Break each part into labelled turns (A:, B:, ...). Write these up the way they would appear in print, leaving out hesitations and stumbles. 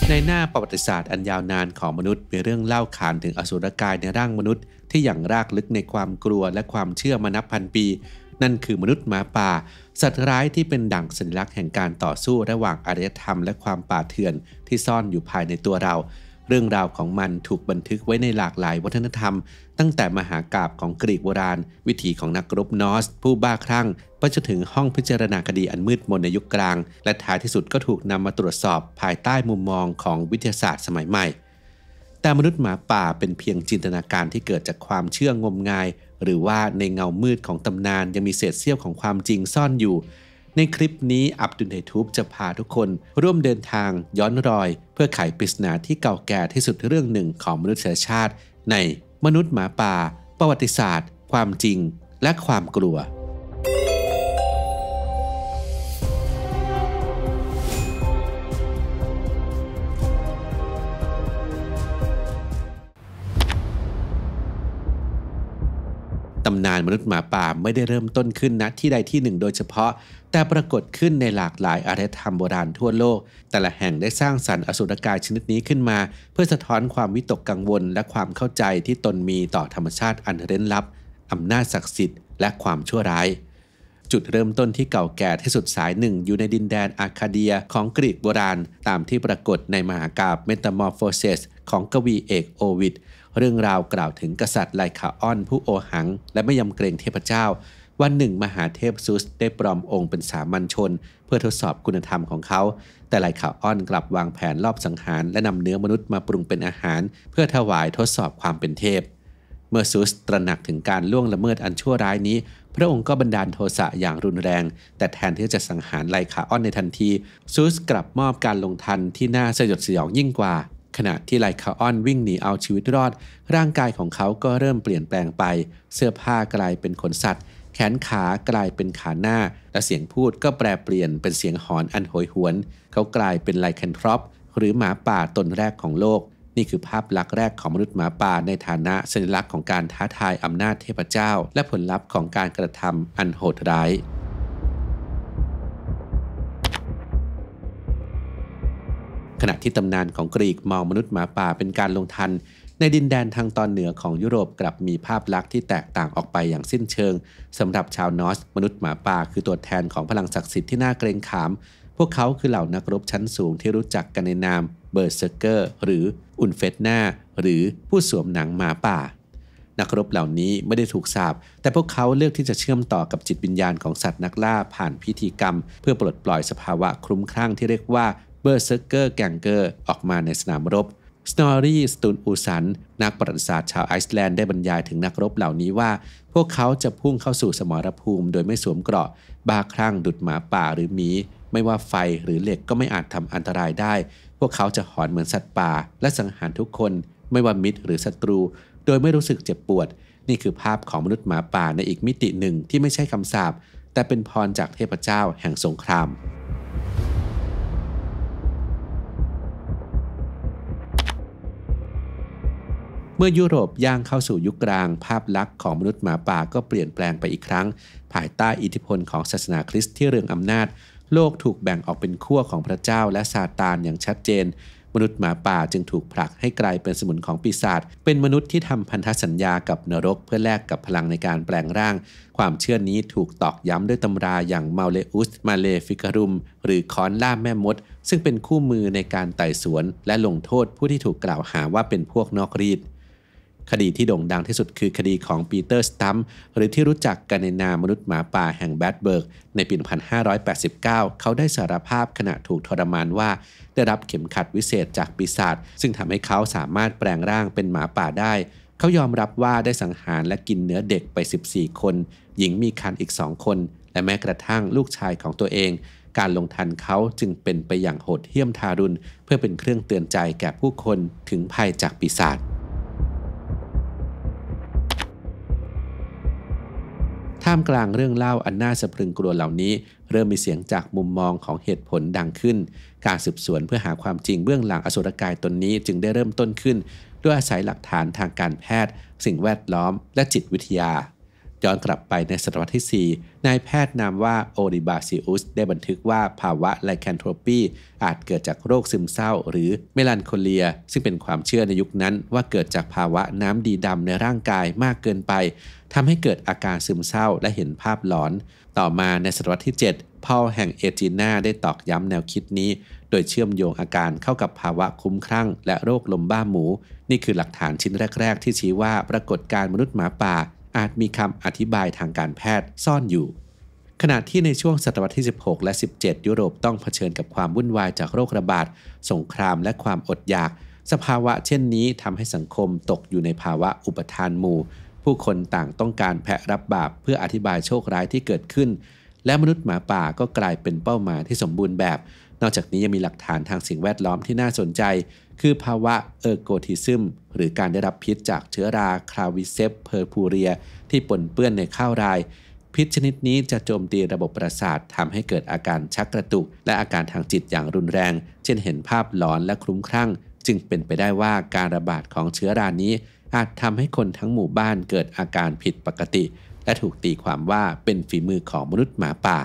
A: ในหน้าประวัติศาสตร์อันยาวนานของมนุษย์มีเรื่องเล่าขานถึงอสุรกายในร่างมนุษย์ที่อย่างรากลึกในความกลัวและความเชื่อมานับพันปีนั่นคือมนุษย์หมาป่าสัตว์ร้ายที่เป็นดั่งสัญลักษณ์แห่งการต่อสู้ระหว่างอารยธรรมและความป่าเถื่อนที่ซ่อนอยู่ภายในตัวเราเรื่องราวของมันถูกบันทึกไว้ในหลากหลายวัฒนธรรมตั้งแต่มหากาพย์ของกรีกโบราณวิถีของนักรบนอร์สผู้บ้าคลั่งไปจนถึงห้องพิจารณาคดีอันมืดมนในยุคกลางและท้ายที่สุดก็ถูกนำมาตรวจสอบภายใต้มุมมองของวิทยาศาสตร์สมัยใหม่แต่มนุษย์หมาป่าเป็นเพียงจินตนาการที่เกิดจากความเชื่องมงายหรือว่าในเงามืดของตำนานยังมีเศษเสี้ยวของความจริงซ่อนอยู่ในคลิปนี้อับดุลไททูบจะพาทุกคนร่วมเดินทางย้อนรอยเพื่อไขปริศนาที่เก่าแก่ที่สุดเรื่องหนึ่งของมนุษยชาติในมนุษย์หมาป่าประวัติศาสตร์ความจริงและความกลัวตำนานมนุษย์หมาป่าไม่ได้เริ่มต้นขึ้นณที่ใดที่หนึ่งโดยเฉพาะแต่ปรากฏขึ้นในหลากหลายอารยธรรมโบราณทั่วโลกแต่ละแห่งได้สร้างสรรค์อสุรกายชนิดนี้ขึ้นมาเพื่อสะท้อนความวิตกกังวลและความเข้าใจที่ตนมีต่อธรรมชาติอันเร้นลับอำนาจศักดิ์สิทธิ์และความชั่วร้ายจุดเริ่มต้นที่เก่าแก่ที่สุดสายหนึ่งอยู่ในดินแดนอาคาเดียของกรีกโบราณตามที่ปรากฏในมหากาพย์เมตามอร์โฟซิสของกวีเอกโอวิดเรื่องราวกล่าวถึงกษัตริย์ไลคาออนผู้โอหังและไม่ยำเกรงเทพเจ้าวันหนึ่งมหาเทพซุสได้ปลอมองค์เป็นสามัญชนเพื่อทดสอบคุณธรรมของเขาแต่ไลคาออนกลับวางแผนลอบสังหารและนำเนื้อมนุษย์มาปรุงเป็นอาหารเพื่อถวายทดสอบความเป็นเทพเมื่อซุสตระหนักถึงการล่วงละเมิดอันชั่วร้ายนี้พระองค์ก็บันดาลโทสะอย่างรุนแรงแต่แทนที่จะสังหารไลคาออนในทันทีซุสกลับมอบการลงทันที่น่าสยดสยองยิ่งกว่าขณะที่ไลคาออนวิ่งหนีเอาชีวิตรอดร่างกายของเขาก็เริ่มเปลี่ยนแปลงไปเสื้อผ้ากลายเป็นขนสัตว์แขนขากลายเป็นขาหน้าและเสียงพูดก็แปรเปลี่ยนเป็นเสียงหอนอันโหยหวนเขากลายเป็นไลแคนทรอปหรือหมาป่าตนแรกของโลกนี่คือภาพลักษณ์แรกของมนุษย์หมาป่าในฐานะสัญลักษณ์ของการท้าทายอำนาจเทพเจ้าและผลลัพธ์ของการกระทำอันโหดร้ายขณะที่ตำนานของกรีกมองมนุษย์หมาป่าเป็นการลงทันในดินแดนทางตอนเหนือของยุโรปกลับมีภาพลักษณ์ที่แตกต่างออกไปอย่างสิ้นเชิงสำหรับชาวนอร์สมนุษย์หมาป่าคือตัวแทนของพลังศักดิ์สิทธิ์ที่น่าเกรงขามพวกเขาคือเหล่านักรบชั้นสูงที่รู้จักกันในนามเบอร์เซอร์เกอร์หรืออุนเฟตนาหรือผู้สวมหนังหมาป่านักรบเหล่านี้ไม่ได้ถูกสาปแต่พวกเขาเลือกที่จะเชื่อมต่อกับจิตวิญญาณของสัตว์นักล่าผ่านพิธีกรรมเพื่อปลดปล่อยสภาวะคลุ้มคลั่งที่เรียกว่าเบอร์เซอร์เกอร์แกงเกอร์ออกมาในสนามรบสโนรีสตูนอูสันนักประวัติศาสตร์ชาวไอซ์แลนด์ได้บรรยายถึงนักรบเหล่านี้ว่าพวกเขาจะพุ่งเข้าสู่สมรภูมิโดยไม่สวมเกราะบ้าคลั่งดุจหมาป่าหรือหมีไม่ว่าไฟหรือเหล็กก็ไม่อาจทำอันตรายได้พวกเขาจะหอนเหมือนสัตว์ป่าและสังหารทุกคนไม่ว่ามิตรหรือศัตรูโดยไม่รู้สึกเจ็บปวดนี่คือภาพของมนุษย์หมาป่าในอีกมิติหนึ่งที่ไม่ใช่คำสาปแต่เป็นพรจากเทพเจ้าแห่งสงครามเมื่อยุโรปย่างเข้าสู่ยุคกลางภาพลักษณ์ของมนุษย์หมาป่าก็เปลี่ยนแปลงไปอีกครั้งภายใต้อิทธิพลของศาสนาคริสต์ที่เรืองอำนาจโลกถูกแบ่งออกเป็นขั้วของพระเจ้าและซาตานอย่างชัดเจนมนุษย์หมาป่าจึงถูกผลักให้กลายเป็นสมุนของปีศาจเป็นมนุษย์ที่ทำพันธสัญญากับนรกเพื่อแลกกับพลังในการแปลงร่างความเชื่อนี้ถูกตอกย้ำด้วยตำราอย่างมัลเลอุสมาเลฟิการุมหรือค้อนล่ามแม่มดซึ่งเป็นคู่มือในการไต่สวนและลงโทษผู้ที่ถูกกล่าวหาว่าเป็นพวกนอกรีดคดีที่โด่งดังที่สุดคือคดีของปีเตอร์สตัมป์หรือที่รู้จักกันในนามมนุษย์หมาป่าแห่งแบดเบิร์กในปี 1589 เขาได้สารภาพขณะถูกทรมานว่าได้รับเข็มขัดวิเศษจากปีศาจซึ่งทำให้เขาสามารถแปลงร่างเป็นหมาป่าได้เขายอมรับว่าได้สังหารและกินเนื้อเด็กไป 14 คนหญิงมีครรภ์อีก 2 คนและแม้กระทั่งลูกชายของตัวเองการลงทันเขาจึงเป็นไปอย่างโหดเหี้ยมทารุณเพื่อเป็นเครื่องเตือนใจแก่ผู้คนถึงภัยจากปีศาจท่ามกลางเรื่องเล่าอันน่าสะพรึงกลัวเหล่านี้เริ่มมีเสียงจากมุมมองของเหตุผลดังขึ้นการสืบสวนเพื่อหาความจริงเบื้องหลังอสุรกายตนนี้จึงได้เริ่มต้นขึ้นด้วยอาศัยหลักฐานทางการแพทย์สิ่งแวดล้อมและจิตวิทยา ย้อนกลับไปในศตวรรษที่ 4 นายแพทย์นามว่าโอริบาซิอุสได้บันทึกว่าภาวะไลแคนโทรปีอาจเกิดจากโรคซึมเศร้าหรือเมลันโคเลียซึ่งเป็นความเชื่อในยุคนั้นว่าเกิดจากภาวะน้ำดีดำในร่างกายมากเกินไปทำให้เกิดอาการซึมเศร้าและเห็นภาพหลอนต่อมาในศตวรรษที่ 7 พอลแห่งเอจินาได้ตอกย้ำแนวคิดนี้โดยเชื่อมโยงอาการเข้ากับภาวะคลุ้มคลั่งและโรคลมบ้าหมูนี่คือหลักฐานชิ้นแรกๆที่ชี้ว่าปรากฏการณ์มนุษย์หมาป่าอาจมีคำอธิบายทางการแพทย์ซ่อนอยู่ขณะที่ในช่วงศตวรรษที่ 16 และ 17 ยุโรปต้องเผชิญกับความวุ่นวายจากโรคระบาดสงครามและความอดอยากสภาวะเช่นนี้ทำให้สังคมตกอยู่ในภาวะอุปทานหมู่ผู้คนต่างต้องการแพะรับบาปเพื่ออธิบายโชคร้ายที่เกิดขึ้นและมนุษย์หมาป่าก็กลายเป็นเป้าหมายที่สมบูรณ์แบบนอกจากนี้ยังมีหลักฐานทางสิ่งแวดล้อมที่น่าสนใจคือภาวะเออร์โกทิซึมหรือการได้รับพิษจากเชื้อราคลาวิเซปเพอร์พูเรียที่ปนเปื้อนในข้าวรายพิษชนิดนี้จะโจมตีระบบประสาททำให้เกิดอาการชักกระตุกและอาการทางจิตอย่างรุนแรงเช่นเห็นภาพหลอนและคลุ้มคลั่งจึงเป็นไปได้ว่าการระบาดของเชื้อรานี้อาจทำให้คนทั้งหมู่บ้านเกิดอาการผิดปกติและถูกตีความว่าเป็นฝีมือของมนุษย์หมาป่า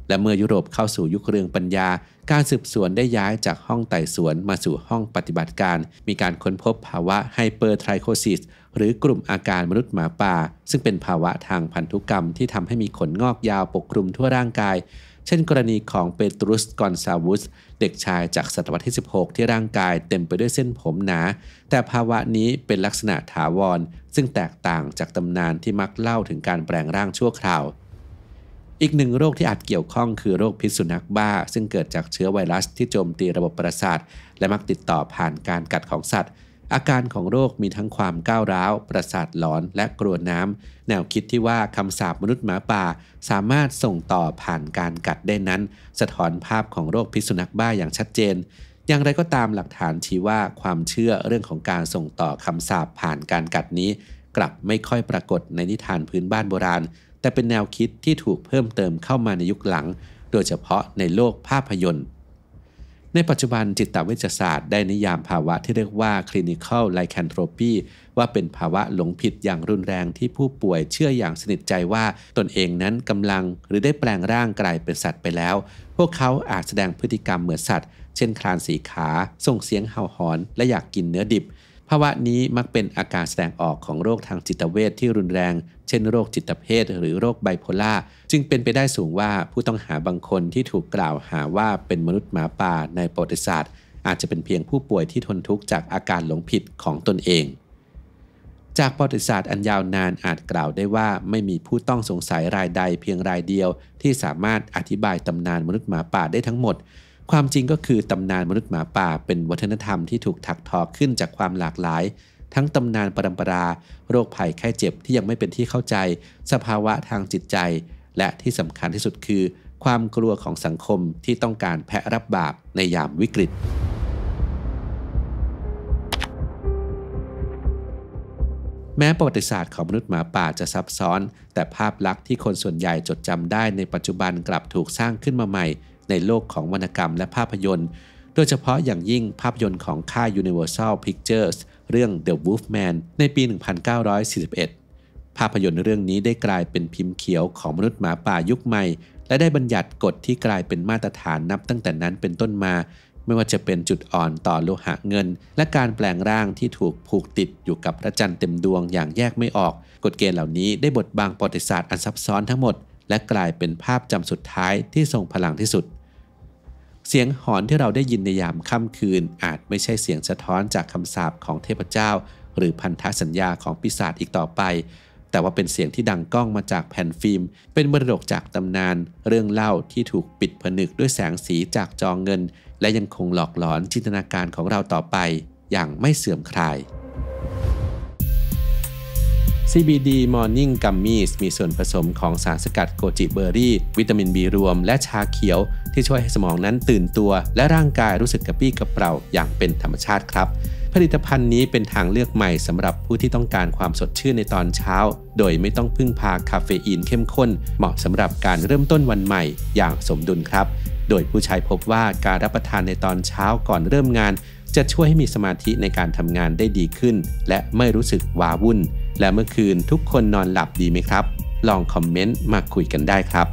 A: และเมื่อยุโรปเข้าสู่ยุคเรืองปัญญาการสืบสวนได้ย้ายจากห้องไต่สวนมาสู่ห้องปฏิบัติการมีการค้นพบภาวะไฮเปอร์ไทรโคซิสหรือกลุ่มอาการมนุษย์หมาป่าซึ่งเป็นภาวะทางพันธุกรรมที่ทำให้มีขนงอกยาวปกคลุมทั่วร่างกายเช่นกรณีของเปตรุสกอนซาวุสเด็กชายจากศตวรรษที่ 16 ที่ร่างกายเต็มไปด้วยเส้นผมหนาแต่ภาวะนี้เป็นลักษณะถาวรซึ่งแตกต่างจากตำนานที่มักเล่าถึงการแปลงร่างชั่วคราวอีกหนึ่งโรคที่อาจเกี่ยวข้องคือโรคพิษสุนัขบ้าซึ่งเกิดจากเชื้อไวรัสที่โจมตีระบบประสาทและมักติดต่อผ่านการกัดของสัตว์อาการของโรคมีทั้งความก้าวร้าวประสาทหลอนและกลัวน้ำแนวคิดที่ว่าคำสาปมนุษย์หมาป่าสามารถส่งต่อผ่านการกัดได้นั้นสะท้อนภาพของโรคพิษสุนัขบ้าอย่างชัดเจนอย่างไรก็ตามหลักฐานชี้ว่าความเชื่อเรื่องของการส่งต่อคำสาปผ่านการกัดนี้กลับไม่ค่อยปรากฏในนิทานพื้นบ้านโบราณแต่เป็นแนวคิดที่ถูกเพิ่มเติมเข้ามาในยุคหลังโดยเฉพาะในโลกภาพยนตร์ในปัจจุบันจิตเวชศาสตร์ได้นิยามภาวะที่เรียกว่า clinical lycanthropy ว่าเป็นภาวะหลงผิดอย่างรุนแรงที่ผู้ป่วยเชื่ออย่างสนิทใจว่าตนเองนั้นกำลังหรือได้แปลงร่างกลายเป็นสัตว์ไปแล้วพวกเขาอาจแสดงพฤติกรรมเหมือนสัตว์เช่นคลานสี่ขาส่งเสียงเห่าหอนและอยากกินเนื้อดิบภาวะนี้มักเป็นอาการแสดงออกของโรคทางจิตเวชที่รุนแรงเช่นโรคจิตเภทหรือโรคไบโพล่าจึงเป็นไปได้สูงว่าผู้ต้องหาบางคนที่ถูกกล่าวหาว่าเป็นมนุษย์หมาป่าในประวัติศาสตร์อาจจะเป็นเพียงผู้ป่วยที่ทนทุกข์จากอาการหลงผิดของตนเองจากประวัติศาสตร์อันยาวนานอาจกล่าวได้ว่าไม่มีผู้ต้องสงสัยรายใดเพียงรายเดียวที่สามารถอธิบายตำนานมนุษย์หมาป่าได้ทั้งหมดความจริงก็คือตำนานมนุษย์หมาป่าเป็นวัฒนธรรมที่ถูกถักทอขึ้นจากความหลากหลายทั้งตำนานปรำปราโรคภัยไข้เจ็บที่ยังไม่เป็นที่เข้าใจสภาวะทางจิตใจและที่สำคัญที่สุดคือความกลัวของสังคมที่ต้องการแพะรับบาปในยามวิกฤตแม้ประวัติศาสตร์ของมนุษย์หมาป่าจะซับซ้อนแต่ภาพลักษณ์ที่คนส่วนใหญ่จดจำได้ในปัจจุบันกลับถูกสร้างขึ้นมาใหม่ในโลกของวรรณกรรมและภาพยนตร์โดยเฉพาะอย่างยิ่งภาพยนตร์ของค่าย Universal Pictures เรื่อง The Wolfman ในปี 1941 ภาพยนตร์เรื่องนี้ได้กลายเป็นพิมพ์เขียวของมนุษย์หมาป่ายุคใหม่และได้บัญญัติกฎที่กลายเป็นมาตรฐานนับตั้งแต่นั้นเป็นต้นมาไม่ว่าจะเป็นจุดอ่อนต่อโลหะเงินและการแปลงร่างที่ถูกผูกติดอยู่กับพระจันทร์เต็มดวงอย่างแยกไม่ออกกฎเกณฑ์เหล่านี้ได้บดบังประวัติศาสตร์อันซับซ้อนทั้งหมดและกลายเป็นภาพจำสุดท้ายที่ทรงพลังที่สุดเสียงหอนที่เราได้ยินในยามค่ำคืนอาจไม่ใช่เสียงสะท้อนจากคำสาปของเทพเจ้าหรือพันธสัญญาของปีศาจอีกต่อไปแต่ว่าเป็นเสียงที่ดังก้องมาจากแผ่นฟิล์มเป็นมรดกจากตำนานเรื่องเล่าที่ถูกปิดผนึกด้วยแสงสีจากจอเงินและยังคงหลอกหลอนจินตนาการของเราต่อไปอย่างไม่เสื่อมคลาย CBD Morning Gummies มีส่วนผสมของสารสกัดโกจิเบอร์รี่วิตามิน B รวมและชาเขียวที่ช่วยให้สมองนั้นตื่นตัวและร่างกายรู้สึกกระปรี้กระเปร่าอย่างเป็นธรรมชาติครับผลิตภัณฑ์นี้เป็นทางเลือกใหม่สำหรับผู้ที่ต้องการความสดชื่นในตอนเช้าโดยไม่ต้องพึ่งพาคาเฟอีนเข้มข้นเหมาะสำหรับการเริ่มต้นวันใหม่อย่างสมดุลครับโดยผู้ใช้พบว่าการรับประทานในตอนเช้าก่อนเริ่มงาน จะช่วยให้มีสมาธิในการทำงานได้ดีขึ้นและไม่รู้สึกว้าวุ่นและเมื่อคืนทุกคนนอนหลับดีไหมครับลองคอมเมนต์มาคุยกันได้ครับ